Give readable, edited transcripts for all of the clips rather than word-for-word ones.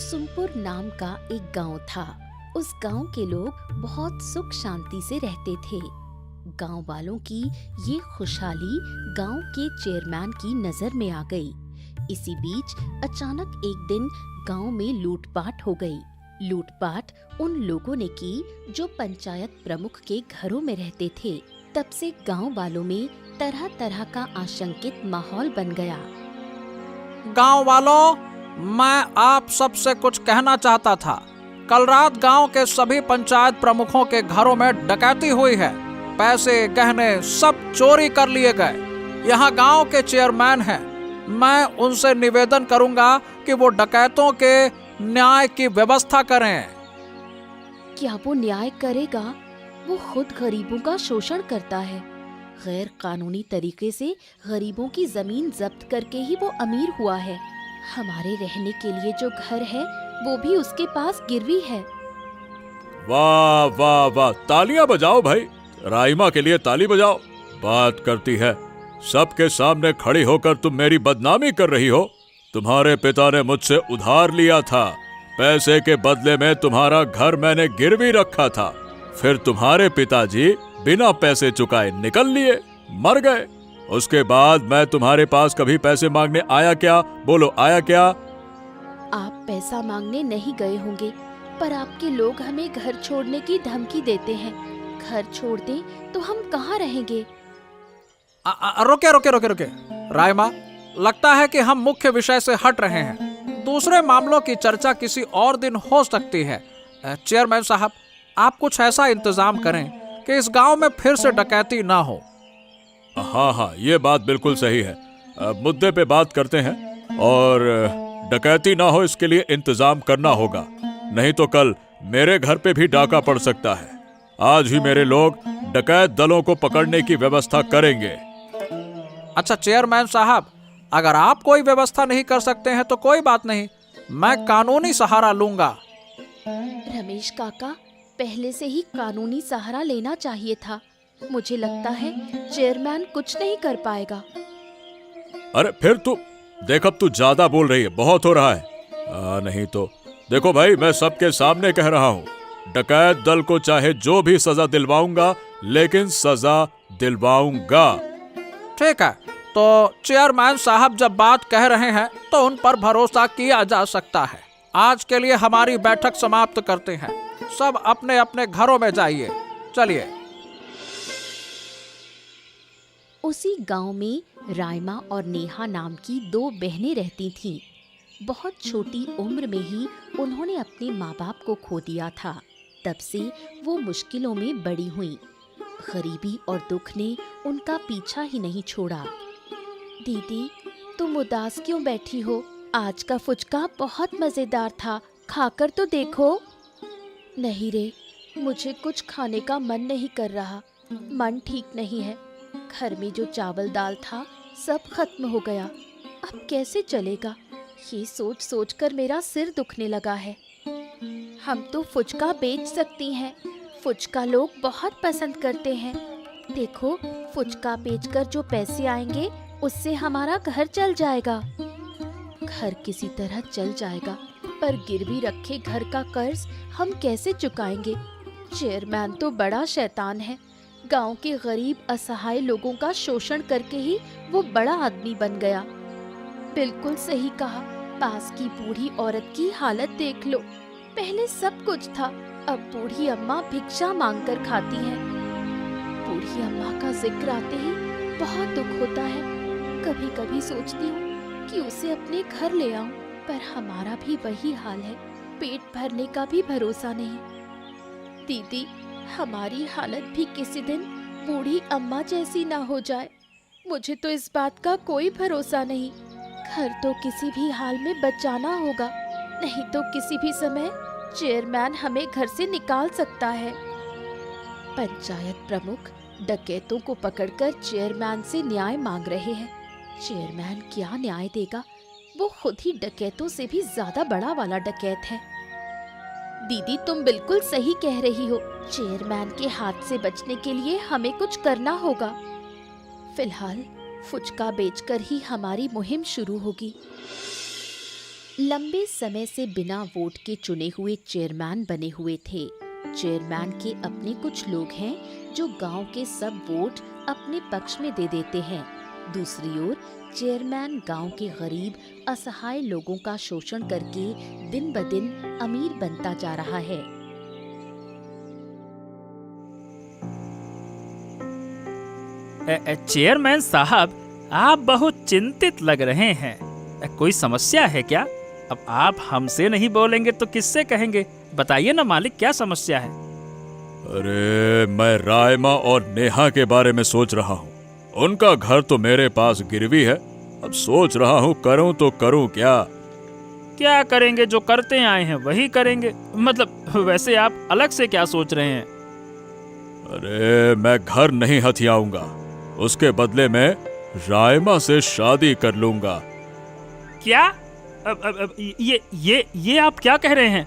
कुसुमपुर नाम का एक गांव था। उस गांव के लोग बहुत सुख शांति से रहते थे। गांव वालों की ये खुशहाली गांव के चेयरमैन की नजर में आ गई। इसी बीच अचानक एक दिन गांव में लूटपाट हो गई। लूटपाट उन लोगों ने की जो पंचायत प्रमुख के घरों में रहते थे। तब से गांव वालों में तरह तरह का आशंकित माहौल बन गया। गांव वालों, मैं आप सबसे कुछ कहना चाहता था। कल रात गांव के सभी पंचायत प्रमुखों के घरों में डकैती हुई है। पैसे गहने सब चोरी कर लिए गए। यहाँ गांव के चेयरमैन हैं। मैं उनसे निवेदन करूंगा कि वो डकैतों के न्याय की व्यवस्था करें। क्या वो न्याय करेगा? वो खुद गरीबों का शोषण करता है। गैर कानूनी तरीके से गरीबों की जमीन जब्त करके ही वो अमीर हुआ है। हमारे रहने के लिए जो घर है वो भी उसके पास गिरवी है। वाह वाह वाह, तालियां बजाओ भाई, राइमा के लिए ताली बजाओ। बात करती है, सबके सामने खड़ी होकर तुम मेरी बदनामी कर रही हो। तुम्हारे पिता ने मुझसे उधार लिया था। पैसे के बदले में तुम्हारा घर मैंने गिरवी रखा था। फिर तुम्हारे पिताजी बिना पैसे चुकाए निकल लिए, मर गए। उसके बाद मैं तुम्हारे पास कभी पैसे मांगने आया क्या? बोलो, आया क्या? आप पैसा मांगने नहीं गए होंगे, पर आपके लोग हमें घर छोड़ने की धमकी देते हैं। घर छोड़ दें तो हम कहाँ रहेंगे? रुके रुके रुके रुके राइमा, लगता है कि हम मुख्य विषय से हट रहे हैं। दूसरे मामलों की चर्चा किसी और दिन हो सकती है। चेयरमैन साहब, आप कुछ ऐसा इंतजाम करें कि इस गांव में फिर से डकैती ना हो। हाँ हाँ, ये बात बिल्कुल सही है। मुद्दे पे बात करते हैं और डकैती ना हो इसके लिए इंतजाम करना होगा। नहीं तो कल मेरे घर पे भी डाका पड़ सकता है। आज ही मेरे लोग डकैत दलों को पकड़ने की व्यवस्था करेंगे। अच्छा चेयरमैन साहब, अगर आप कोई व्यवस्था नहीं कर सकते हैं तो कोई बात नहीं, मैं कानूनी सहारा लूंगा। रमेश काका, पहले से ही कानूनी सहारा लेना चाहिए था। मुझे लगता है चेयरमैन कुछ नहीं कर पाएगा। अरे फिर तू देख, अब तू ज्यादा बोल रही है, बहुत हो रहा है। नहीं तो देखो भाई, मैं सबके सामने कह रहा हूँ, डकैत दल को चाहे जो भी सजा दिलवाऊंगा, लेकिन सजा दिलवाऊंगा। ठीक है, तो चेयरमैन साहब जब बात कह रहे हैं तो उन पर भरोसा किया जा सकता है। आज के लिए हमारी बैठक समाप्त करते हैं। सब अपने अपने घरों में जाइए। चलिए। उसी गांव में राइमा और नेहा नाम की दो बहनें रहती थीं। बहुत छोटी उम्र में ही उन्होंने अपने माँ बाप को खो दिया था। तब से वो मुश्किलों में बड़ी हुईं। गरीबी और दुख ने उनका पीछा ही नहीं छोड़ा। दीदी, तुम उदास क्यों बैठी हो? आज का फुचका बहुत मजेदार था, खाकर तो देखो। नहीं रे, मुझे कुछ खाने का मन नहीं कर रहा। मन ठीक नहीं है। घर में जो चावल दाल था सब खत्म हो गया। अब कैसे चलेगा? ये सोच सोच कर मेरा सिर दुखने लगा है। हम तो फुचका बेच सकती हैं। फुचका लोग बहुत पसंद करते हैं। देखो, फुचका बेचकर जो पैसे आएंगे उससे हमारा घर चल जाएगा। घर किसी तरह चल जाएगा, पर गिरवी रखे घर का कर्ज हम कैसे चुकाएंगे? चेयरमैन तो बड़ा शैतान है। गांव के गरीब असहाय लोगों का शोषण करके ही वो बड़ा आदमी बन गया। बिल्कुल सही कहा। पास की बूढ़ी औरत की हालत देख लो। पहले सब कुछ था, अब बूढ़ी अम्मा भिक्षा मांगकर खाती है। बूढ़ी अम्मा का जिक्र आते ही बहुत दुख होता है। कभी कभी सोचती हूँ कि उसे अपने घर ले आऊं, पर हमारा भी वही हाल है। पेट भरने का भी भरोसा नहीं। दीदी, हमारी हालत भी किसी दिन बूढ़ी अम्मा जैसी ना हो जाए। मुझे तो इस बात का कोई भरोसा नहीं। घर तो किसी भी हाल में बचाना होगा, नहीं तो किसी भी समय चेयरमैन हमें घर से निकाल सकता है। पंचायत प्रमुख डकैतों को पकड़कर चेयरमैन से न्याय मांग रहे हैं। चेयरमैन क्या न्याय देगा? वो खुद ही डकैतों से भी ज्यादा बड़ा वाला डकैत है। दीदी, तुम बिल्कुल सही कह रही हो। चेयरमैन के हाथ से बचने के लिए हमें कुछ करना होगा। फिलहाल फुचका बेचकर ही हमारी मुहिम शुरू होगी। लंबे समय से बिना वोट के चुने हुए चेयरमैन बने हुए थे। चेयरमैन के अपने कुछ लोग हैं जो गांव के सब वोट अपने पक्ष में दे देते हैं। दूसरी ओर चेयरमैन गांव के गरीब असहाय लोगों का शोषण करके दिन ब दिन अमीर बनता जा रहा है। चेयरमैन साहब, आप बहुत चिंतित लग रहे हैं। कोई समस्या है क्या? अब आप हमसे नहीं बोलेंगे तो किससे कहेंगे? बताइए ना मालिक, क्या समस्या है? अरे मैं रायमा और नेहा के बारे में सोच रहा हूँ। उनका घर तो मेरे पास गिरवी है। अब सोच रहा हूँ करूँ तो करूँ क्या। क्या करेंगे? जो करते आए हैं वही करेंगे। मतलब वैसे आप अलग से क्या सोच रहे हैं? अरे मैं घर नहीं हथियाऊंगा, उसके बदले में रायमा से शादी कर लूंगा। क्या? अब ये आप क्या कह रहे हैं?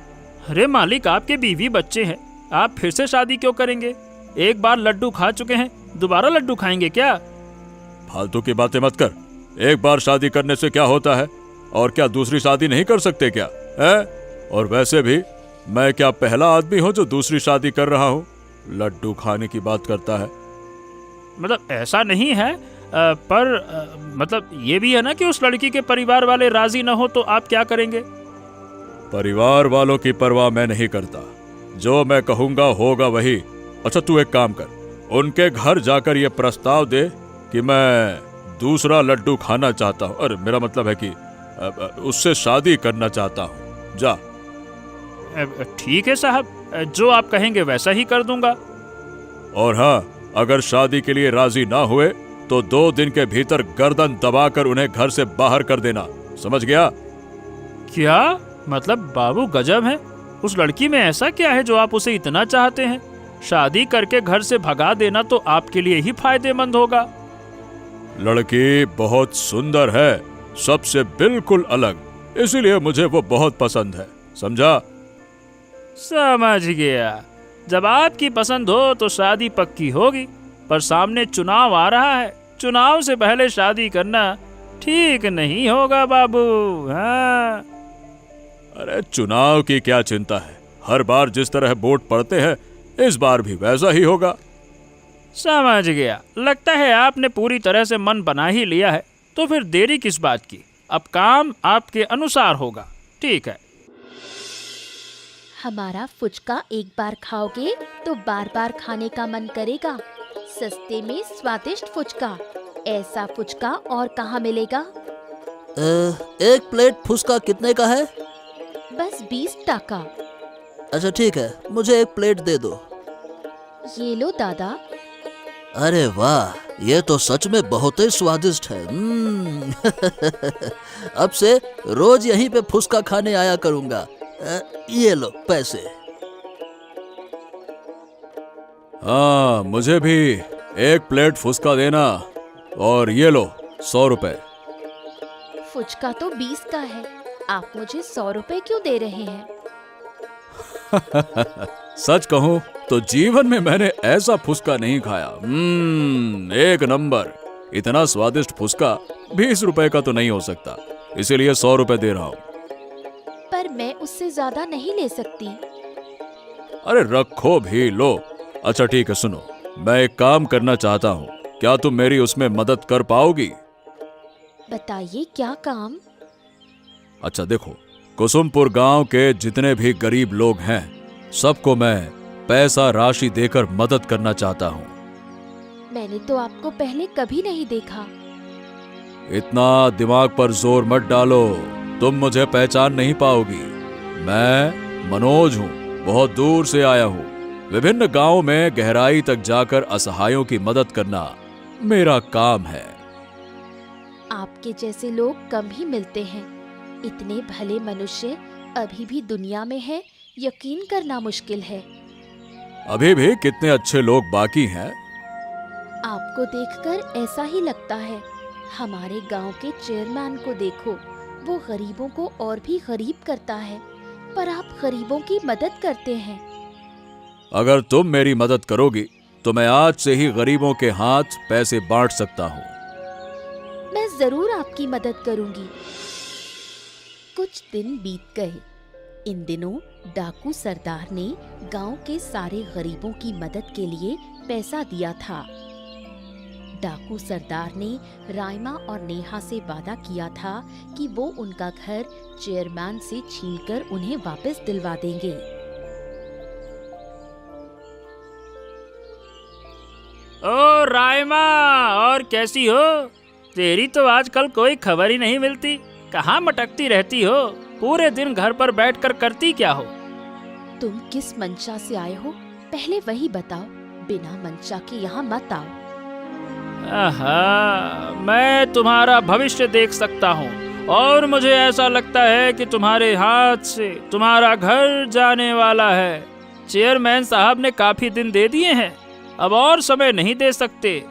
अरे मालिक, आपके बीवी बच्चे हैं, आप फिर से शादी क्यों करेंगे? एक बार लड्डू खा चुके हैं, दोबारा लड्डू खाएंगे क्या? फालतू की बातें मत कर। एक बार शादी करने से क्या होता है? और क्या दूसरी शादी नहीं कर सकते क्या है? और वैसे भी मैं क्या पहला आदमी हूँ जो दूसरी शादी कर रहा हूँ? लड्डू खाने की बात करता है। मतलब ऐसा नहीं है, मतलब ये भी है ना कि उस लड़की के परिवार वाले राजी न हो तो आप क्या करेंगे? परिवार वालों की परवाह मैं नहीं करता, जो मैं कहूंगा होगा वही। अच्छा तू एक काम कर, उनके घर जाकर ये प्रस्ताव दे कि मैं दूसरा लड्डू खाना चाहता हूँ। अरे मेरा मतलब है कि उससे शादी करना चाहता हूँ। जा। ठीक है साहब, जो आप कहेंगे वैसा ही कर दूंगा। और हाँ, अगर शादी के लिए राजी ना हुए तो 2 दिन के भीतर गर्दन दबाकर उन्हें घर से बाहर कर देना, समझ गया? क्या मतलब बाबू गजब है। उस लड़की में ऐसा क्या है जो आप उसे इतना चाहते हैं? शादी करके घर से भगा देना तो आपके लिए ही फायदेमंद होगा। लड़की बहुत सुंदर है, सबसे बिल्कुल अलग, इसीलिए मुझे वो बहुत पसंद है, समझा? समझ गया। जब आपकी पसंद हो तो शादी पक्की होगी, पर सामने चुनाव आ रहा है। चुनाव से पहले शादी करना ठीक नहीं होगा बाबू। हाँ। अरे चुनाव की क्या चिंता है, हर बार जिस तरह वोट पड़ते हैं इस बार भी वैसा ही होगा। समझ गया। लगता है आपने पूरी तरह से मन बना ही लिया है, तो फिर देरी किस बात की? अब काम आपके अनुसार होगा। ठीक है। हमारा फुचका एक बार खाओगे तो बार बार खाने का मन करेगा। सस्ते में स्वादिष्ट फुचका, ऐसा फुचका और कहाँ मिलेगा? एक प्लेट फुचका कितने का है? बस 20 टका। अच्छा ठीक है, मुझे एक प्लेट दे दो। ये लो दादा। अरे वाह, ये तो सच में बहुत ही स्वादिष्ट है। अब से रोज यहीं पे फुचका खाने आया करूंगा। ये लो पैसे। हाँ, मुझे भी एक प्लेट फुचका देना। और ये लो 100 रुपए। फुचका तो 20 का है, आप मुझे 100 रुपए क्यों दे रहे हैं? सच कहूं तो जीवन में मैंने ऐसा फुचका नहीं खाया। एक नंबर। इतना स्वादिष्ट फुचका 20 रुपए का तो नहीं हो सकता, इसीलिए 100 रुपए दे रहा हूँ। पर मैं उससे ज्यादा नहीं ले सकती। अरे रखो भी, लो। अच्छा ठीक है, सुनो, मैं एक काम करना चाहता हूँ, क्या तुम मेरी उसमें मदद कर पाओगी? बताइए क्या काम? अच्छा देखो, कुसुमपुर गांव के जितने भी गरीब लोग हैं सबको मैं पैसा राशि देकर मदद करना चाहता हूँ। मैंने तो आपको पहले कभी नहीं देखा। इतना दिमाग पर जोर मत डालो, तुम मुझे पहचान नहीं पाओगी। मैं मनोज हूँ, बहुत दूर से आया हूँ। विभिन्न गांवों में गहराई तक जाकर असहायों की मदद करना मेरा काम है। आपके जैसे लोग कम ही मिलते हैं। इतने भले मनुष्य अभी भी दुनिया में हैं, यकीन करना मुश्किल है। अभी भी कितने अच्छे लोग बाकी हैं। आपको देखकर ऐसा ही लगता है। हमारे गांव के चेयरमैन को देखो, वो गरीबों को और भी गरीब करता है, पर आप गरीबों की मदद करते हैं। अगर तुम मेरी मदद करोगी तो मैं आज से ही गरीबों के हाथ पैसे बांट सकता हूँ। मैं जरूर आपकी मदद करूंगी। कुछ दिन बीत गए। इन दिनों डाकू सरदार ने गांव के सारे गरीबों की मदद के लिए पैसा दिया था। डाकू सरदार ने राइमा और नेहा से वादा किया था कि वो उनका घर चेयरमैन से छीनकर उन्हें वापस दिलवा देंगे। ओ राइमा, और कैसी हो? तेरी तो आजकल कोई खबर ही नहीं मिलती। कहाँ मटकती रहती हो? पूरे दिन घर पर बैठकर करती क्या हो? तुम किस मंशा से आए हो, पहले वही बताओ। बिना मंशा के यहाँ मत आओ। आहा, मैं तुम्हारा भविष्य देख सकता हूँ और मुझे ऐसा लगता है कि तुम्हारे हाथ से तुम्हारा घर जाने वाला है। चेयरमैन साहब ने काफी दिन दे दिए हैं, अब और समय नहीं दे सकते।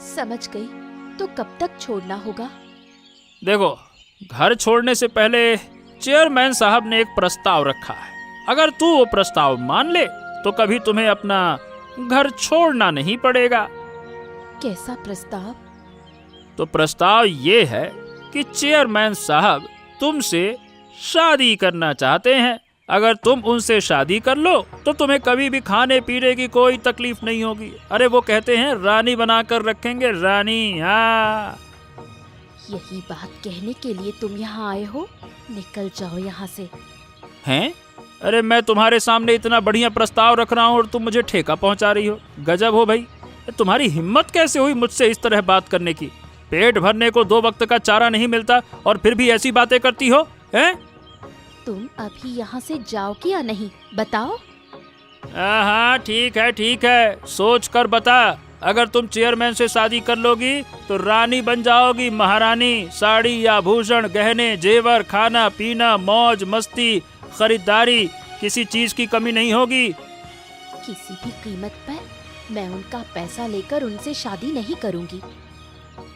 समझ गई, तो कब तक छोड़ना होगा? देखो, घर छोड़ने से पहले चेयरमैन साहब ने एक प्रस्ताव रखा है। अगर तू वो प्रस्ताव मान ले तो कभी तुम्हें अपना घर छोड़ना नहीं पड़ेगा। कैसा प्रस्ताव? तो प्रस्ताव ये है कि चेयरमैन साहब तुमसे शादी करना चाहते हैं। अगर तुम उनसे शादी कर लो तो तुम्हें कभी भी खाने पीने की कोई तकलीफ नहीं होगी। अरे वो कहते हैं रानी बनाकर रखेंगे, रानी। हाँ, यही बात कहने के लिए तुम यहाँ आए हो? निकल जाओ यहाँ से। हैं? अरे मैं तुम्हारे सामने इतना बढ़िया प्रस्ताव रख रहा हूँ और तुम मुझे ठेका पहुँचा रही हो। गजब हो भाई, तुम्हारी हिम्मत कैसे हुई मुझसे इस तरह बात करने की? पेट भरने को 2 वक्त का चारा नहीं मिलता और फिर भी ऐसी बातें करती हो, हैं? तुम अभी यहाँ से जाओगे या नहीं, बताओ। हाँ ठीक है, सोच कर बता। अगर तुम चेयरमैन से शादी कर लोगी तो रानी बन जाओगी, महारानी। साड़ी आभूषण, गहने, जेवर, खाना पीना, मौज मस्ती, खरीदारी, किसी चीज की कमी नहीं होगी। किसी भी कीमत पर मैं उनका पैसा लेकर उनसे शादी नहीं करूंगी।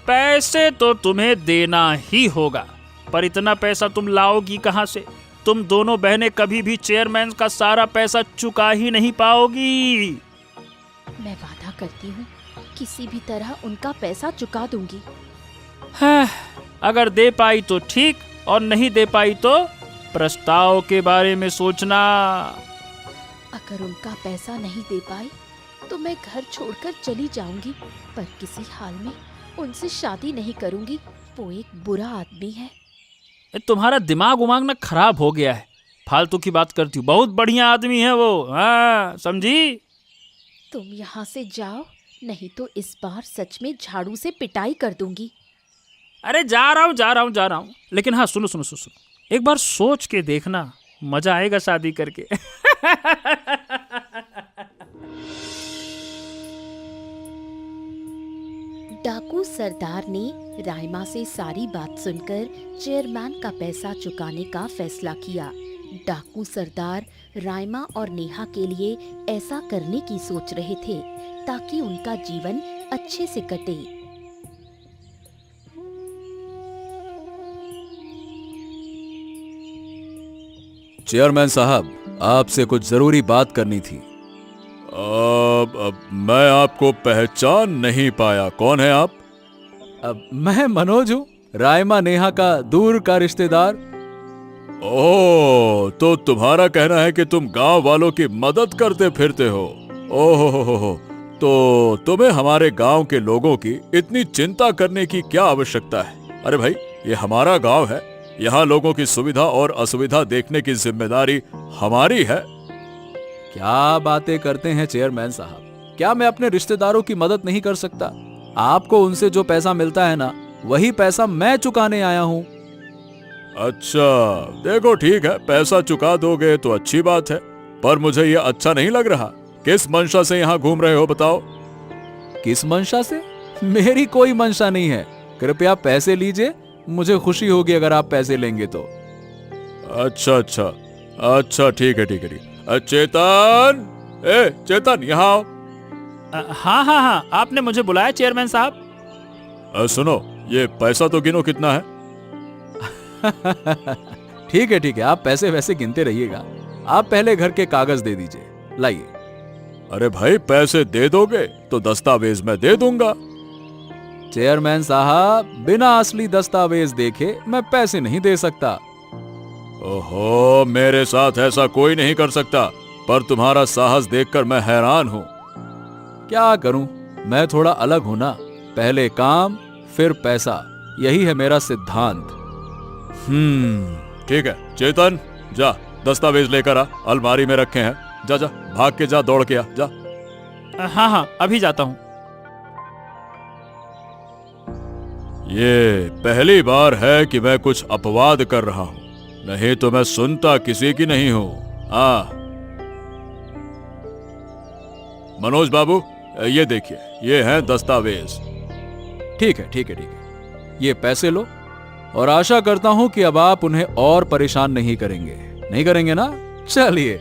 पैसे तो तुम्हें देना ही होगा, पर इतना पैसा तुम लाओगी कहाँ से? तुम दोनों बहनें कभी भी चेयरमैन का सारा पैसा चुका ही नहीं पाओगी। मैं वादा करती हूँ किसी भी तरह उनका पैसा चुका दूंगी। हाँ, अगर दे पाई तो ठीक, और नहीं दे पाई तो प्रस्ताव के बारे में सोचना। अगर उनका पैसा नहीं दे पाई तो मैं घर छोड़कर चली जाऊंगी, पर किसी हाल में उनसे शादी नहीं करूंगी। वो एक बुरा आदमी है। तुम्हारा दिमाग उमाग ना खराब हो गया है, फालतू की बात करती हूँ। बहुत बढ़िया आदमी है वो, हाँ, समझी? तुम यहाँ से जाओ, नहीं तो इस बार सच में झाड़ू से पिटाई कर दूंगी। अरे जा रहा हूँ। लेकिन हाँ, सुनो, एक बार सोच के देखना, मजा आएगा शादी करके। डाकू सरदार ने राइमा से सारी बात सुनकर चेयरमैन का पैसा चुकाने का फैसला किया। डाकू सरदार राइमा और नेहा के लिए ऐसा करने की सोच रहे थे ताकि उनका जीवन अच्छे से कटे। चेयरमैन साहब, आपसे कुछ जरूरी बात करनी थी। मैं आपको पहचान नहीं पाया, कौन है आप? मैं मनोज हूँ, राइमा नेहा का दूर का रिश्तेदार। ओह, तो तुम्हारा कहना है कि तुम गांव वालों की मदद करते फिरते हो। ओहो, तो तुम्हें हमारे गांव के लोगों की इतनी चिंता करने की क्या आवश्यकता है? अरे भाई, ये हमारा गांव है, यहाँ लोगों की सुविधा और असुविधा देखने की जिम्मेदारी हमारी है। क्या बातें करते हैं चेयरमैन साहब? क्या मैं अपने रिश्तेदारों की मदद नहीं कर सकता? आपको उनसे जो पैसा मिलता है ना, वही पैसा मैं चुकाने आया हूँ। अच्छा, देखो ठीक है, पैसा चुका दोगे तो अच्छी बात है, पर मुझे ये अच्छा नहीं लग रहा। किस मंशा से यहाँ घूम रहे हो, बताओ? किस मंशा से? मेरी कोई मंशा नहीं है। कृपया पैसे लीजिए, मुझे खुशी होगी अगर आप पैसे लेंगे तो। अच्छा, ठीक है। चेतन, चेतन, यहाँ आओ। हाँ, आपने मुझे बुलाया चेयरमैन साहब? सुनो, ये पैसा तो गिनो कितना है। ठीक है, आप पैसे वैसे गिनते रहिएगा। आप पहले घर के कागज दे दीजिए, लाइए। अरे भाई, पैसे दे दोगे तो दस्तावेज मैं दे दूंगा। चेयरमैन साहब, बिना असली दस्तावेज देखे मैं पैसे नहीं दे सकता। ओहो, मेरे साथ ऐसा कोई नहीं कर सकता, पर तुम्हारा साहस देखकर मैं हैरान हूँ। क्या करूं, मैं थोड़ा अलग हूं ना। पहले काम फिर पैसा, यही है मेरा सिद्धांत। ठीक है चेतन, जा दस्तावेज लेकर आ, अलमारी में रखे हैं। जा जा, भाग के जा, दौड़ के आ, जा। हाँ हाँ, अभी जाता हूँ। ये पहली बार है कि मैं कुछ अपवाद कर रहा हूँ, नहीं तो मैं सुनता किसी की नहीं हूँ। मनोज बाबू, ये देखिए, ये हैं दस्तावेज। ठीक है ठीक है ठीक है, ये पैसे लो, और आशा करता हूं कि अब आप उन्हें और परेशान नहीं करेंगे। नहीं करेंगे ना? चलिए।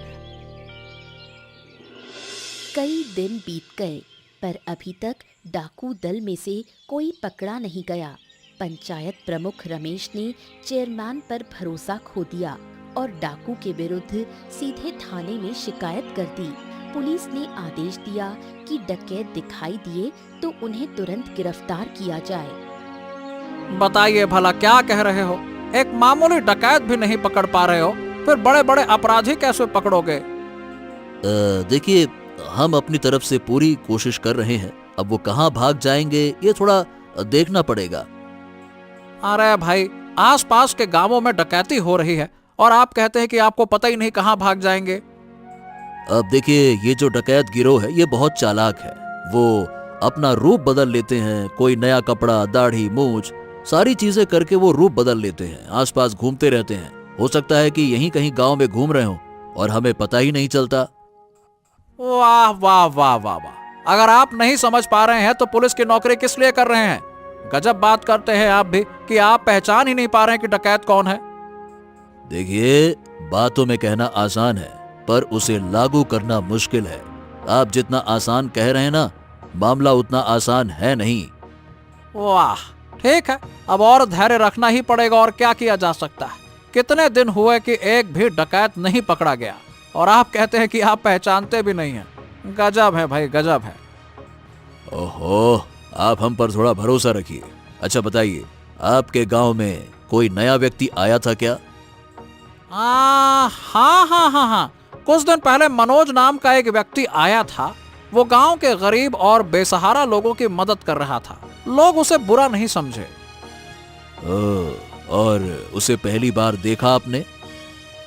कई दिन बीत गए पर अभी तक डाकू दल में से कोई पकड़ा नहीं गया। पंचायत प्रमुख रमेश ने चेयरमैन पर भरोसा खो दिया और डाकू के विरुद्ध सीधे थाने में शिकायत कर दी। पुलिस ने आदेश दिया कि डकैत दिखाई दिए तो उन्हें तुरंत गिरफ्तार किया जाए। बताइए भला क्या कह रहे हो? एक मामूली डकैत भी नहीं पकड़ पा रहे हो, फिर बड़े बड़े अपराधी कैसे पकड़ोगे? देखिए, हम अपनी तरफ से पूरी कोशिश कर रहे हैं। अब वो कहाँ भाग जाएंगे ये थोड़ा देखना पड़ेगा। अरे भाई, आसपास के गांवों में डकैती हो रही है और आप कहते हैं कि आपको पता ही नहीं कहाँ भाग जाएंगे। अब देखिए, ये जो डकैत गिरोह है ये बहुत चालाक है। वो अपना रूप बदल लेते हैं, कोई नया कपड़ा, दाढ़ी, मूंछ, सारी चीजें करके वो रूप बदल लेते हैं, आसपास घूमते रहते हैं। हो सकता है कि यहीं कहीं गांव में घूम रहे हो और हमें पता ही नहीं चलता। वाह वाह वाह वाह वाह, अगर आप नहीं समझ पा रहे हैं तो पुलिस की नौकरी किस लिए कर रहे हैं? गजब बात करते हैं आप भी कि आप पहचान ही नहीं पा रहे हैं कि डकैत कौन है। देखिए, बातों में कहना आसान है पर उसे लागू करना मुश्किल है। आप जितना आसान कह रहे हैं ना, मामला उतना आसान है नहीं। वाह, ठीक है, अब और धैर्य रखना ही पड़ेगा, और क्या किया जा सकता है। कितने दिन हुए कि एक भी डकैत नहीं पकड़ा गया और आप कहते हैं कि आप पहचानते भी नहीं हैं। गजब है भाई, गजब है। ओहो, आप हम पर थोड़ा भरोसा रखिए। अच्छा बताइए, आपके गांव में कोई नया व्यक्ति आया था क्या? हाँ हाँ हाँ हाँ, कुछ दिन पहले मनोज नाम का एक व्यक्ति आया था। वो गांव के गरीब और बेसहारा लोगों की मदद कर रहा था। लोग उसे बुरा नहीं समझे। और उसे पहली बार देखा आपने?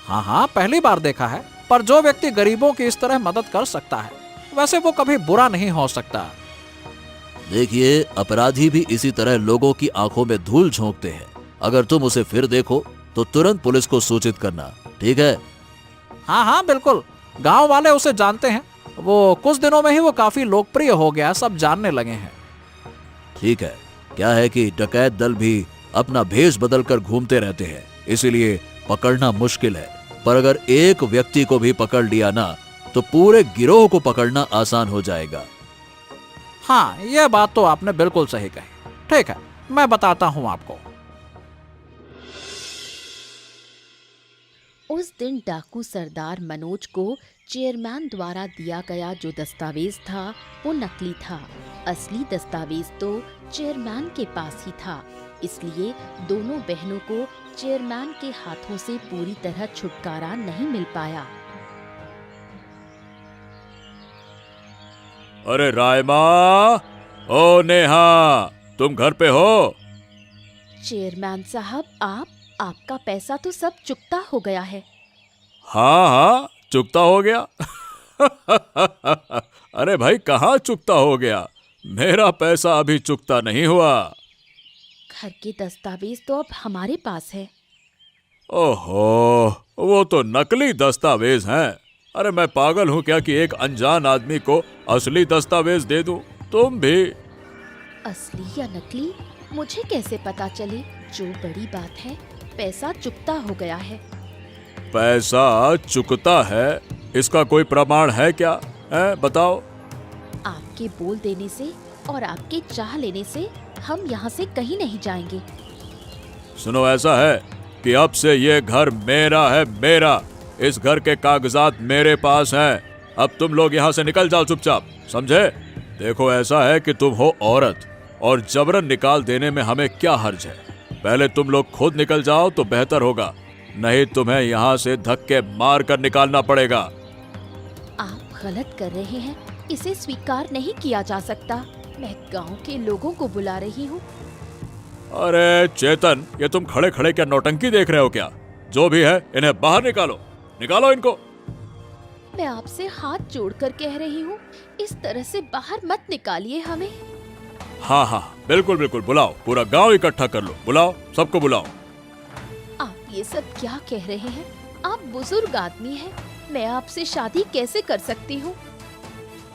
हाँ हाँ, पहली बार देखा है, पर जो व्यक्ति गरीबों की इस तरह मदद कर सकता है, वैसे वो कभी बुरा नहीं हो सकता। देखिए, अपराधी भी इसी तरह लोगों की आंखों में धूल झोंकते हैं। अगर तुम उसे फिर देखो तो तुरंत पुलिस को सूचित करना, ठीक है? हाँ हाँ बिल्कुल, गांव वाले उसे जानते हैं। वो कुछ दिनों में ही वो काफी लोकप्रिय हो गया, सब जानने लगे हैं। ठीक है, क्या है कि डकैत दल भी अपना भेष बदलकर घूमते रहते हैं, इसीलिए पकड़ना मुश्किल है। पर अगर एक व्यक्ति को भी पकड़ लिया ना, तो पूरे गिरोह को पकड़ना आसान हो जाएगा। हाँ, ये बात तो आपने बिल्कुल सही कही। ठीक है, मैं बताता हूँ आपको। उस दिन डाकू सरदार मनोज को चेयरमैन द्वारा दिया गया जो दस्तावेज था वो नकली था। असली दस्तावेज तो चेयरमैन के पास ही था, इसलिए दोनों बहनों को चेयरमैन के हाथों से पूरी तरह छुटकारा नहीं मिल पाया। अरे रायमा, ओ नेहा, तुम घर पे हो? चेयरमैन साहब, आपका पैसा तो सब चुकता हो गया है। हाँ हाँ, चुकता हो गया। अरे भाई, कहाँ चुकता हो गया? मेरा पैसा अभी चुकता नहीं हुआ। घर के दस्तावेज तो अब हमारे पास है। ओहो, वो तो नकली दस्तावेज हैं। अरे मैं पागल हूँ क्या कि एक अनजान आदमी को असली दस्तावेज दे दूं? तुम भी। असली या नकली मुझे कैसे पता चले? जो बड़ी बात है, पैसा चुकता हो गया है। पैसा चुकता है, इसका कोई प्रमाण है क्या? बताओ। आपके बोल देने से और आपके चाह लेने से हम यहाँ से कहीं नहीं जाएंगे। सुनो, ऐसा है कि अब से ये घर मेरा है, मेरा। इस घर के कागजात मेरे पास हैं। अब तुम लोग यहाँ से निकल जाओ चुपचाप, समझे? देखो, ऐसा है कि तुम हो औरत और जबरन निकाल देने में हमें क्या हर्ज है। पहले तुम लोग खुद निकल जाओ तो बेहतर होगा। नहीं तुम्हें यहाँ से धक्के मार कर निकालना पड़ेगा। आप गलत कर रहे हैं, इसे स्वीकार नहीं किया जा सकता। मैं गांव के लोगों को बुला रही हूँ। अरे चेतन, ये तुम खड़े खड़े क्या नौटंकी देख रहे हो क्या? जो भी है इन्हें बाहर निकालो, निकालो इनको। मैं आपसे हाथ जोड़कर कह रही हूँ, इस तरह से बाहर मत निकालिए हमें। हाँ हाँ बिल्कुल बिल्कुल, बुलाओ, पूरा गांव इकट्ठा कर लो, बुलाओ, सबको बुलाओ। आप ये सब क्या कह रहे हैं? आप बुजुर्ग आदमी हैं, मैं आपसे शादी कैसे कर सकती हूँ?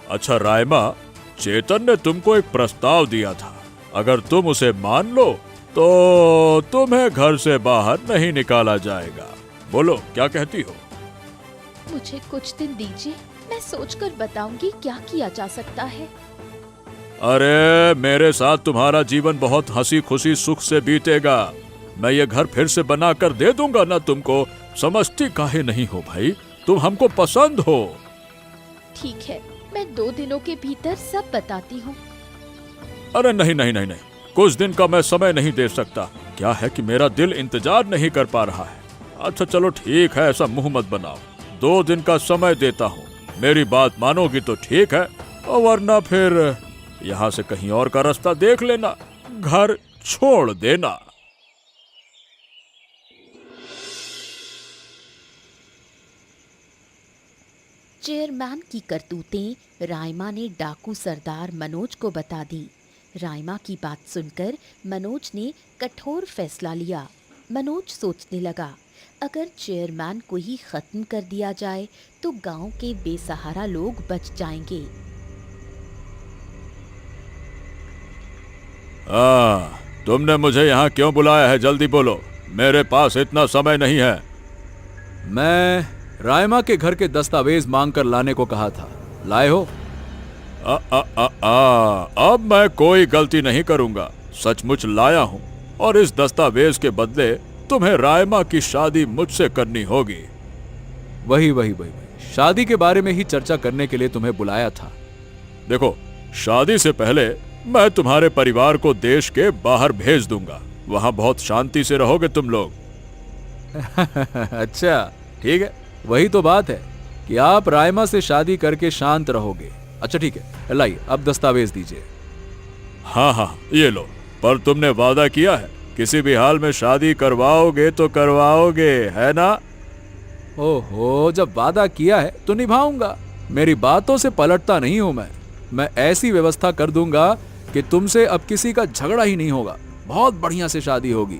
अच्छा रायमा, चेतन ने तुमको एक प्रस्ताव दिया था, अगर तुम उसे मान लो तो तुम्हें घर से बाहर नहीं निकाला जाएगा। बोलो क्या कहती हो? मुझे कुछ दिन दीजिए, मैं सोचकर बताऊंगी क्या किया जा सकता है। अरे मेरे साथ तुम्हारा जीवन बहुत हंसी खुशी सुख से बीतेगा। मैं ये घर फिर से बना कर दे दूंगा ना तुमको। समझती काहे नहीं हो भाई, तुम हमको पसंद हो। ठीक है, मैं 2 दिनों के भीतर सब बताती हूँ। अरे नहीं नहीं नहीं नहीं, कुछ दिन का मैं समय नहीं दे सकता। क्या है कि मेरा दिल इंतजार नहीं कर पा रहा है। अच्छा चलो ठीक है, ऐसा मुंह मत बनाओ। 2 दिन का समय देता हूँ, मेरी बात मानोगी तो ठीक है, और वरना फिर यहाँ से कहीं और का रास्ता देख लेना, घर छोड़ देना। चेयरमैन की करतूतें रायमा ने डाकू सरदार मनोज को बता दी। रायमा की बात सुनकर मनोज ने कठोर फैसला लिया। मनोज सोचने लगा, अगर चेयरमैन को ही खत्म कर दिया जाए तो गांव के बेसहारा लोग बच जाएंगे। तुमने मुझे यहाँ क्यों बुलाया है? जल्दी बोलो, मेरे पास इतना समय नहीं है। मैं रायमा के घर के दस्तावेज मांग कर लाने को कहा था, लाए हो? अब मैं कोई गलती नहीं करूंगा, सचमुच लाया हूँ, और इस दस्तावेज के बदले तुम्हें रायमा की शादी मुझसे करनी होगी। वही, शादी के बारे में ही चर्चा करने के लिए तुम्हें बुलाया था। देखो, शादी से पहले मैं तुम्हारे परिवार को देश के बाहर भेज दूंगा, वहां बहुत शांति से रहोगे तुम लोग। अच्छा ठीक है, वही तो बात है कि आप रायमा से शादी करके शांत रहोगे। अच्छा ठीक है, लाइए अब दस्तावेज दीजिए। हाँ ये लो, पर तुमने वादा किया है किसी भी हाल में शादी करवाओगे तो करवाओगे, है ना? ओहो, जब वादा किया है तो निभाऊंगा। मेरी बातों से पलटता नहीं हूं मैं ऐसी व्यवस्था कर दूंगा कि तुमसे अब किसी का झगड़ा ही नहीं होगा। बहुत बढ़िया से शादी होगी।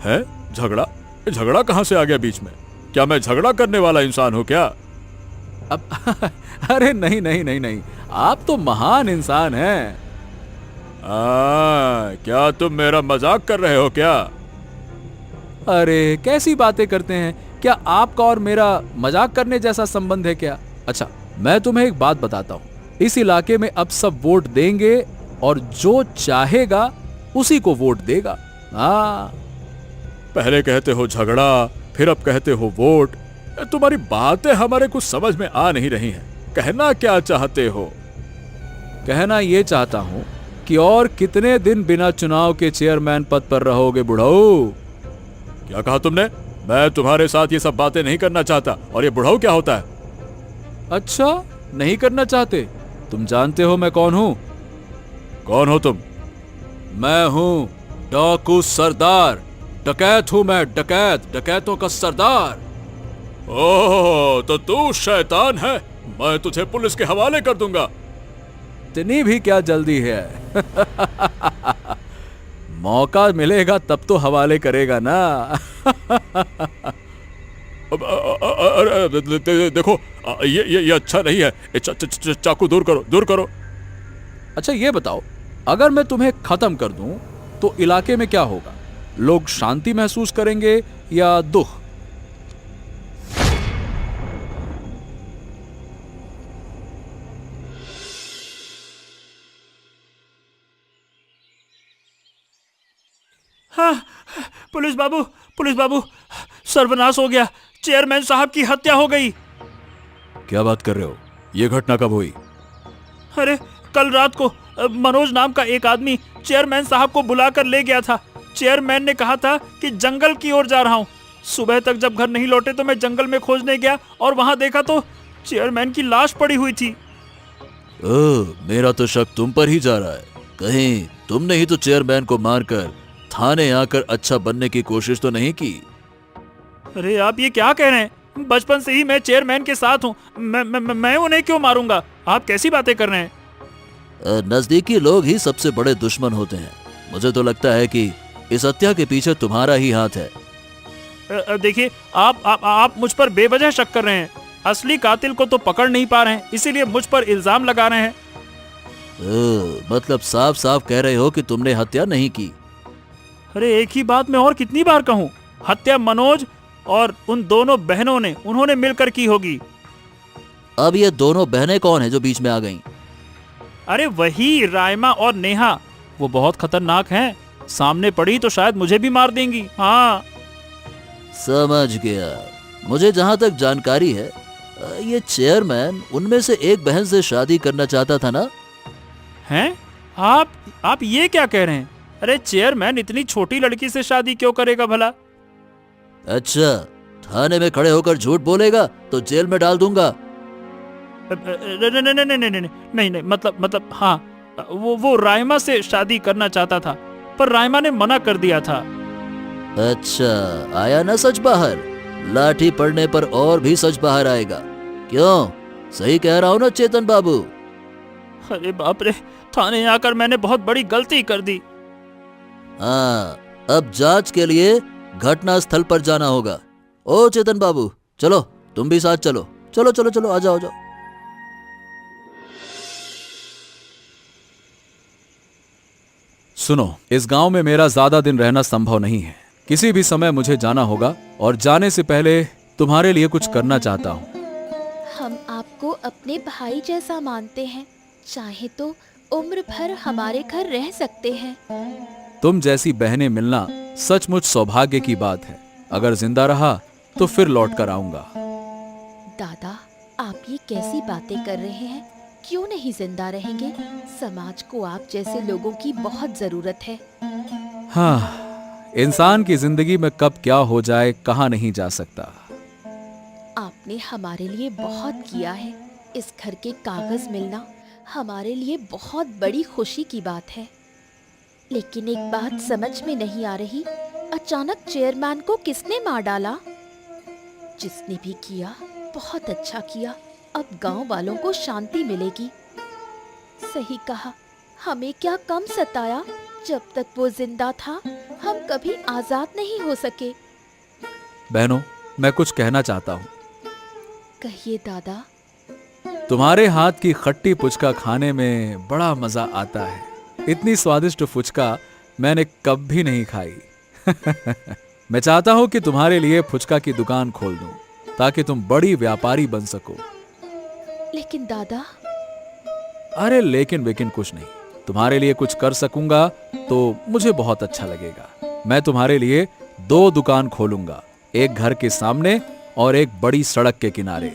है? झगड़ा कहां से आ गया बीच में? क्या मैं झगड़ा करने वाला इंसान हूं क्या? अब अरे नहीं, आप तो महान इंसान हैं। क्या तुम मेरा मजाक कर रहे हो क्या? अरे कैसी बातें करते हैं, क्या आपका और मेरा मजाक करने जैसा संबंध है क्या? अच्छा मैं तुम्हें एक बात बताता हूँ, इस इलाके में अब सब वोट देंगे और जो चाहेगा उसी को वोट देगा। हाँ, पहले कहते हो झगड़ा, फिर अब कहते हो वोट। तुम्हारी बातें हमारे कुछ समझ में आ नहीं रही हैं। कहना क्या चाहते हो? कहना ये चाहता हूँ कि और कितने दिन बिना चुनाव के चेयरमैन पद पर रहोगे बुढ़ऊ? क्या कहा तुमने? मैं तुम्हारे साथ ये सब बातें नहीं करना चाहता। और ये बुढ़ऊ क्या होता है? अच्छा नहीं करना चाहते? तुम जानते हो मैं कौन हूँ? कौन हो तुम? मैं हूँ डाकू सरदार, डकैत हूँ मैं, डकैतों का सरदार। ओह, तो तू शैतान है। मैं तुझे पुलिस के हवाले कर दूंगा। इतनी भी क्या जल्दी है? मौका मिलेगा तब तो हवाले करेगा ना। देखो, ये अच्छा नहीं है। चाकू दूर करो। अच्छा ये बताओ, अगर मैं तुम्हें खत्म कर दूं तो इलाके में क्या होगा? लोग शांति महसूस करेंगे या दुख? हाँ, पुलिस बाबू, सर्वनाश हो गया। चेयरमैन साहब की हत्या हो गई। क्या बात कर रहे हो? ये घटना कब हुई? अरे कल रात को मनोज नाम का एक आदमी चेयरमैन साहब को बुलाकर ले गया था। चेयरमैन ने कहा था कि जंगल की ओर जा रहा हूँ। सुबह तक जब घर नहीं लौटे तो मैं जंगल में खोजने गया और वहां देखा तो चेयरमैन की लाश पड़ी हुई थी। मेरा तो शक तुम पर ही जा रहा है। कहीं तुमने ही तो चेयरमैन को मारकर थाने आकर अच्छा बनने की कोशिश तो नहीं की? अरे आप ये क्या कह रहे हैं? बचपन से ही मैं चेयरमैन के साथ हूँ। मैं उन्हें क्यों मारूंगा? आप कैसी बातें कर रहे हैं? नजदीकी लोग ही सबसे बड़े दुश्मन होते हैं। मुझे तो लगता है कि इस हत्या के पीछे तुम्हारा ही हाथ है। देखिए, आप मुझ पर बेवजह शक कर रहे हैं। असली कातिल को तो पकड़ नहीं पा रहे हैं, इसीलिए मुझ पर इल्जाम लगा रहे हैं। मतलब साफ साफ कह रहे हो कि तुमने हत्या नहीं की। अरे एक ही बात मैं और कितनी बार कहूँ? हत्या मनोज और उन दोनों बहनों ने उन्होंने मिलकर की होगी। अब ये दोनों बहनें कौन है जो बीच में आ गईं? अरे वही रायमा और नेहा। वो बहुत खतरनाक हैं। सामने पड़ी तो शायद मुझे भी मार देंगी। हाँ, समझ गया। मुझे जहाँ तक जानकारी है, ये चेयरमैन उनमें से एक बहन से शादी करना चाहता था ना? हैं? आप ये क्या कह रहे हैं? अरे चेयरमैन इतनी छोटी लड़की से शादी क्यों करेगा भला? अच्छा, थाने में खड़े होकर झूठ बोलेगा तो जेल में डाल दूंगा। नहीं, मतलब हाँ, वो रायमा से शादी करना चाहता था, पर रायमा ने मना कर दिया था। अच्छा, आया ना सच बाहर? लाठी पड़ने पर और भी सच बाहर आएगा। क्यों, सही कह रहा हूँ ना चेतन बाबू? अरे बाप रे, थाने आकर मैंने बहुत बड़ी गलती कर दी। हाँ, अब जांच के लिए घटना स्थल पर जाना होगा। ओ चेतन बाबू, चलो, तुम भी साथ चलो। चलो चलो चलो, आ जाओ, आ जाओ। सुनो, इस गांव में मेरा ज्यादा दिन रहना संभव नहीं है। किसी भी समय मुझे जाना होगा और जाने से पहले तुम्हारे लिए कुछ करना चाहता हूँ। हम आपको अपने भाई जैसा मानते हैं, चाहे तो उम्र भर हमारे घर रह सकते हैं। तुम जैसी बहनें मिलना सचमुच सौभाग्य की बात है। अगर जिंदा रहा तो फिर लौट कर आऊंगा। दादा, आप ये कैसी बातें कर रहे हैं? क्यों नहीं जिंदा रहेंगे? समाज को आप जैसे लोगों की बहुत जरूरत है। हाँ, इंसान की जिंदगी में कब क्या हो जाए कहा नहीं जा सकता। आपने हमारे लिए बहुत किया है। इस घर के कागज मिलना हमारे लिए बहुत बड़ी खुशी की बात है। लेकिन एक बात समझ में नहीं आ रही, अचानक चेयरमैन को किसने मार डाला? जिसने भी किया बहुत अच्छा किया। अब गांव वालों को शांति मिलेगी। सही कहा, हमें क्या कम सताया? जब तक वो जिंदा था हम कभी आजाद नहीं हो सके। बहनों, मैं कुछ कहना चाहता हूँ। कहिए दादा। तुम्हारे हाथ की खट्टी पुचका खाने में बड़ा मजा आता है। इतनी स्वादिष्ट फुचका मैंने कभी नहीं खाई। मैं चाहता हूं कि तुम्हारे लिए फुचका की दुकान खोल दूं, ताकि तुम बड़ी व्यापारी बन सको। लेकिन दादा। अरे लेकिन वेकिन कुछ नहीं। तुम्हारे लिए कुछ कर सकूंगा तो मुझे बहुत अच्छा लगेगा। मैं तुम्हारे लिए 2 दुकान खोलूंगा, एक घर के सामने और एक बड़ी सड़क के किनारे।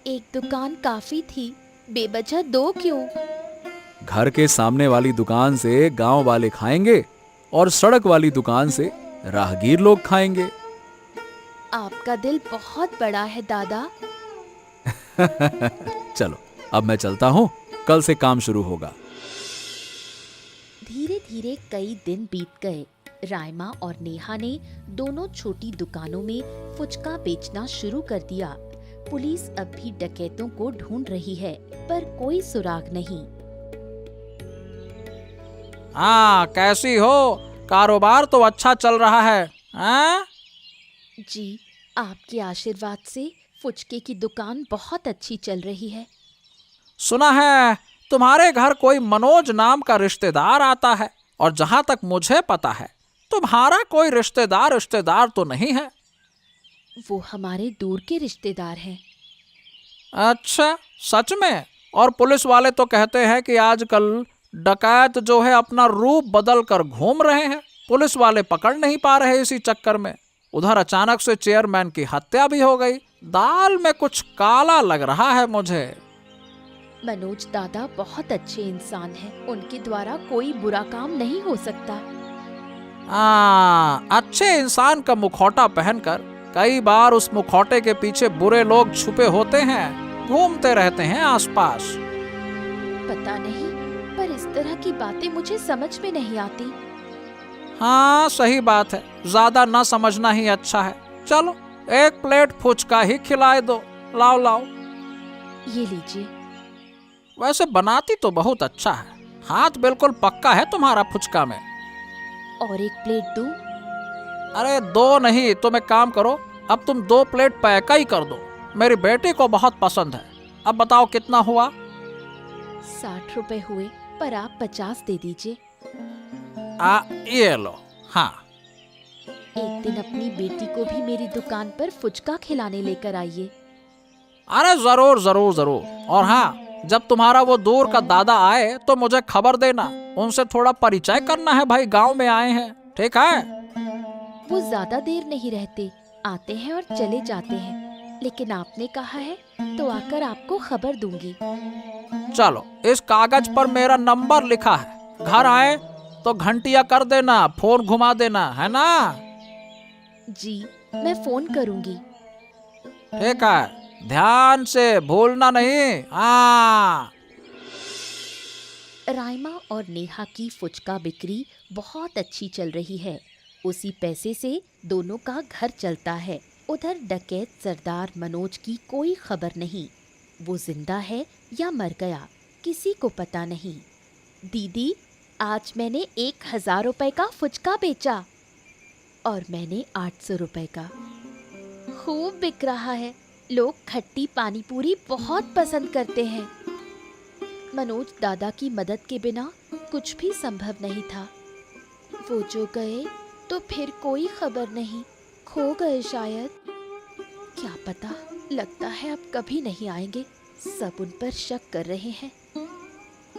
एक दुकान काफी थी, बेवजह 2 क्यों? घर के सामने वाली दुकान से गांव वाले खाएंगे और सड़क वाली दुकान से राहगीर लोग खाएंगे। आपका दिल बहुत बड़ा है दादा। चलो, अब मैं चलता हूँ, कल से काम शुरू होगा। धीरे धीरे कई दिन बीत गए। रायमा और नेहा ने दोनों छोटी दुकानों में फुचका बेचना शुरू कर दिया। पुलिस अब भी डकैतों को ढूंढ रही है, पर कोई सुराग नहीं। हाँ, कैसी हो? कारोबार तो अच्छा चल रहा है। हाँ? जी, आपके आशीर्वाद से फुचके की दुकान बहुत अच्छी चल रही है। सुना है तुम्हारे घर कोई मनोज नाम का रिश्तेदार आता है, और जहां तक मुझे पता है तुम्हारा कोई रिश्तेदार तो नहीं है। वो हमारे दूर के रिश्तेदार हैं। अच्छा, सच में? और पुलिस वाले तो कहते हैं कि आजकल डकैत जो है अपना रूप बदल कर घूम रहे हैं। पुलिस वाले पकड़ नहीं पा रहे इसी चक्कर में। उधर अचानक से चेयरमैन की हत्या भी हो गई। दाल में कुछ काला लग रहा है मुझे। मनोज दादा बहुत अच्छे इंसान हैं। उनके द्वारा कोई बुरा काम नहीं हो सकता। अच्छे इंसान का मुखौटा पहनकर कई बार उस मुखौटे के पीछे बुरे लोग छुपे होते हैं, घूमते रहते हैं आसपास। पता नहीं, पर इस तरह की बातें मुझे समझ में नहीं आती। हाँ सही बात है, ज्यादा ना समझना ही अच्छा है। चलो एक प्लेट फुचका ही खिलाए दो। लाओ लाओ। ये लीजिए। वैसे बनाती तो बहुत अच्छा है, हाथ बिल्कुल पक्का है तुम्हारा फुचका में। और एक प्लेट दूं? अरे दो नहीं, तुम एक काम करो, अब तुम 2 प्लेट पैक ही कर दो। मेरी बेटी को बहुत पसंद है। अब बताओ कितना हुआ? 60 रुपए हुए, पर आप 50 दे दीजिए। ये लो। हाँ एक दिन अपनी बेटी को भी मेरी दुकान पर फुचका खिलाने लेकर आइए। अरे जरूर जरूर जरूर। और हाँ, जब तुम्हारा वो दूर का दादा आए तो मुझे खबर देना, उनसे थोड़ा परिचय करना है भाई, गांव में आए हैं। ठीक है? वो ज्यादा देर नहीं रहते, आते हैं और चले जाते हैं, लेकिन आपने कहा है तो आकर आपको खबर दूंगी। चलो, इस कागज पर मेरा नंबर लिखा है, घर आए तो घंटिया कर देना, फोन घुमा देना, है ना? जी, मैं फोन करूंगी। ठीक है, ध्यान से, भूलना नहीं। हाँ। राइमा और नेहा की फुचका बिक्री बहुत अच्छी चल रही है। उसी पैसे से दोनों का घर चलता है। उधर डकैत सरदार मनोज की कोई खबर नहीं। वो जिंदा है या मर गया, किसी को पता नहीं। दीदी, आज मैंने 1000 रुपए का फुचका बेचा। और मैंने 800 रुपए का। खूब बिक रहा है। लोग खट्टी पानी पूरी बहुत पसंद करते हैं। मनोज दादा की मदद के बिना कुछ भी संभव नहीं था। वो जो गए तो फिर कोई खबर नहीं, खो गए शायद। क्या पता, लगता है अब कभी नहीं आएंगे। सब उन पर शक कर रहे हैं।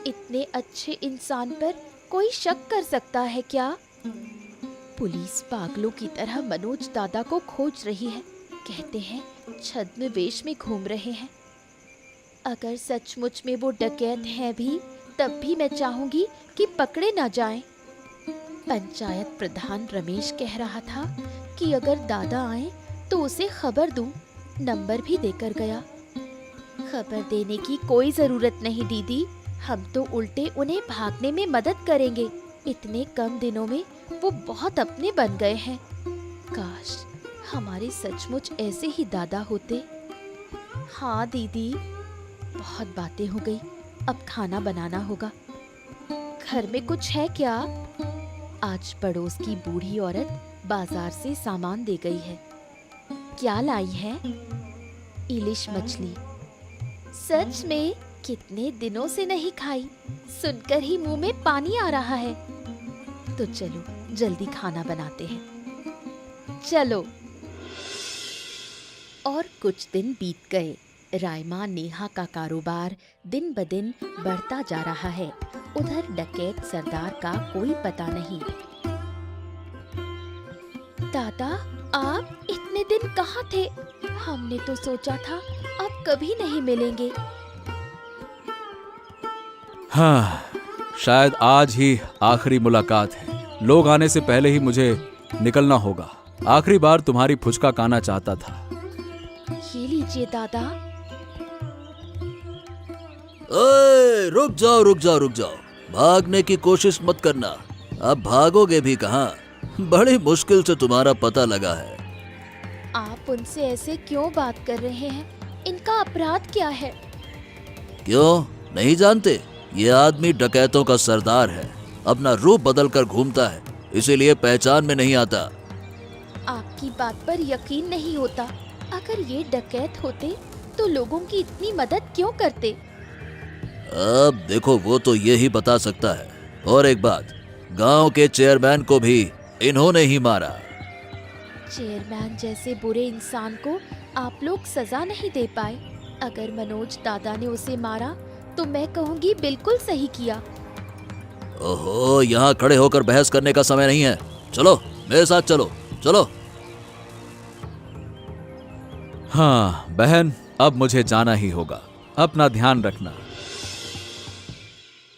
इतने अच्छे इंसान पर कोई शक कर सकता है क्या? पुलिस पागलों की तरह मनोज दादा को खोज रही है। कहते हैं छद्म वेश में घूम रहे हैं। अगर सचमुच में वो डकैत हैं भी, तब भी मैं चाहूंगी कि पकड़े ना जाएं। पंचायत प्रधान रमेश कह रहा था कि अगर दादा आए तो उसे खबर दूं। नंबर भी देकर गया। खबर देने की कोई जरूरत नहीं दीदी, हम तो उल्टे उन्हें भागने में मदद करेंगे। इतने कम दिनों में वो बहुत अपने बन गए हैं। काश हमारे सचमुच ऐसे ही दादा होते। हाँ दीदी, बहुत बातें हो गई, अब खाना बनाना होगा। घर में कुछ है क्या? आज पड़ोस की बूढ़ी औरत बाजार से सामान दे गई है। क्या लाई है? इलिश मछली। सच में? कितने दिनों से नहीं खाई, सुनकर ही मुंह में पानी आ रहा है। तो चलो जल्दी खाना बनाते हैं। चलो। और कुछ दिन बीत गए। राइमा नेहा का कारोबार दिन ब दिन बढ़ता जा रहा है। उधर डकैत सरदार का कोई पता नहीं। दादा, आप इतने दिन कहाँ थे? हमने तो सोचा था आप कभी नहीं मिलेंगे। हाँ, शायद आज ही आखिरी मुलाकात है। लोग आने से पहले ही मुझे निकलना होगा। आखिरी बार तुम्हारी फुचका खाना चाहता था। ये लीजिए दादा। ओए, रुक जाओ रुक जाओ रुक जाओ, भागने की कोशिश मत करना। अब भागोगे भी कहाँ? बड़ी मुश्किल से तुम्हारा पता लगा है। आप उनसे ऐसे क्यों बात कर रहे हैं? इनका अपराध क्या है? क्यों नहीं जानते? ये आदमी डकैतों का सरदार है। अपना रूप बदल कर घूमता है, इसीलिए पहचान में नहीं आता। आपकी बात पर यकीन नहीं होता। अगर ये डकैत होते तो लोगों की इतनी मदद क्यों करते? अब देखो, वो तो ये ही बता सकता है। और एक बात, गांव के चेयरमैन को भी इन्होंने ही मारा। चेयरमैन जैसे बुरे इंसान को आप लोग सजा नहीं दे पाए। अगर मनोज दादा ने उसे मारा तो मैं कहूँगी बिल्कुल सही किया। ओहो, यहाँ खड़े होकर बहस करने का समय नहीं है। चलो मेरे साथ चलो, चलो। हाँ बहन, अब मुझे जाना ही होगा। अपना ध्यान रखना।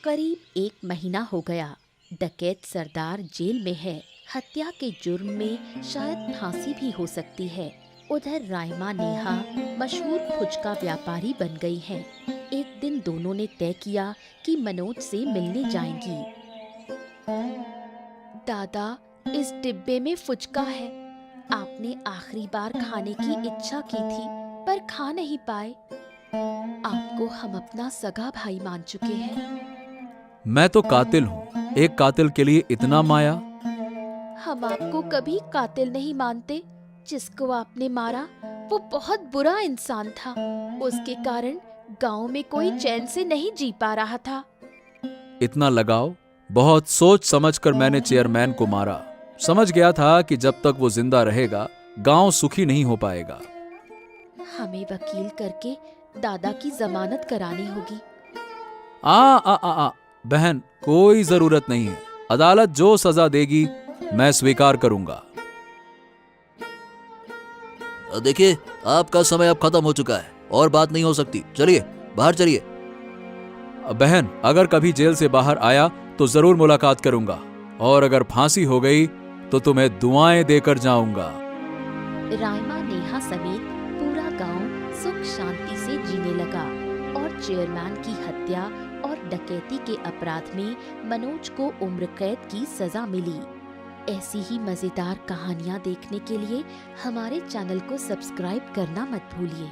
करीब 1 महीना हो गया। डकैत सरदार जेल में है। हत्या के जुर्म में शायद फांसी भी हो सकती है। उधर राइमा नेहा मशहूर फुचका व्यापारी बन गई हैं। एक दिन दोनों ने तय किया कि मनोज से मिलने जाएंगी। दादा, इस डिब्बे में फुचका है। आपने आखिरी बार खाने की इच्छा की थी पर खा नहीं पाए। आपको हम अपना सगा भाई मान चुके हैं। मैं तो कातिल हूँ, एक कातिल के लिए इतना माया। हम आपको कभी कातिल नहीं मानते। जिसको आपने मारा वो बहुत बुरा इंसान था। उसके कारण गांव में कोई चैन से नहीं जी पा रहा था। इतना लगाव? बहुत सोच समझकर मैंने चेयरमैन को मारा। समझ गया था कि जब तक वो जिंदा रहेगा गांव सुखी नहीं हो पाएगा। हमें वकील करके दादा की जमानत करानी होगी। बहन, कोई जरूरत नहीं है। अदालत जो सजा देगी मैं स्वीकार करूंगा। देखिए, आपका समय अब खत्म हो चुका है और बात नहीं हो सकती। चलिए, बाहर चलिए। बहन, अगर कभी जेल से बाहर आया तो जरूर मुलाकात करूंगा, और अगर फांसी हो गई तो तुम्हें दुआएं देकर जाऊंगा। राइमा नेहा समेत पूरा गांव सुख शांति से जीने लगा और चेयरमैन की हत्या और डकैती के अपराध में मनोज को उम्र कैद की सजा मिली। ऐसी ही मजेदार कहानियां देखने के लिए हमारे चैनल को सब्सक्राइब करना मत भूलिए।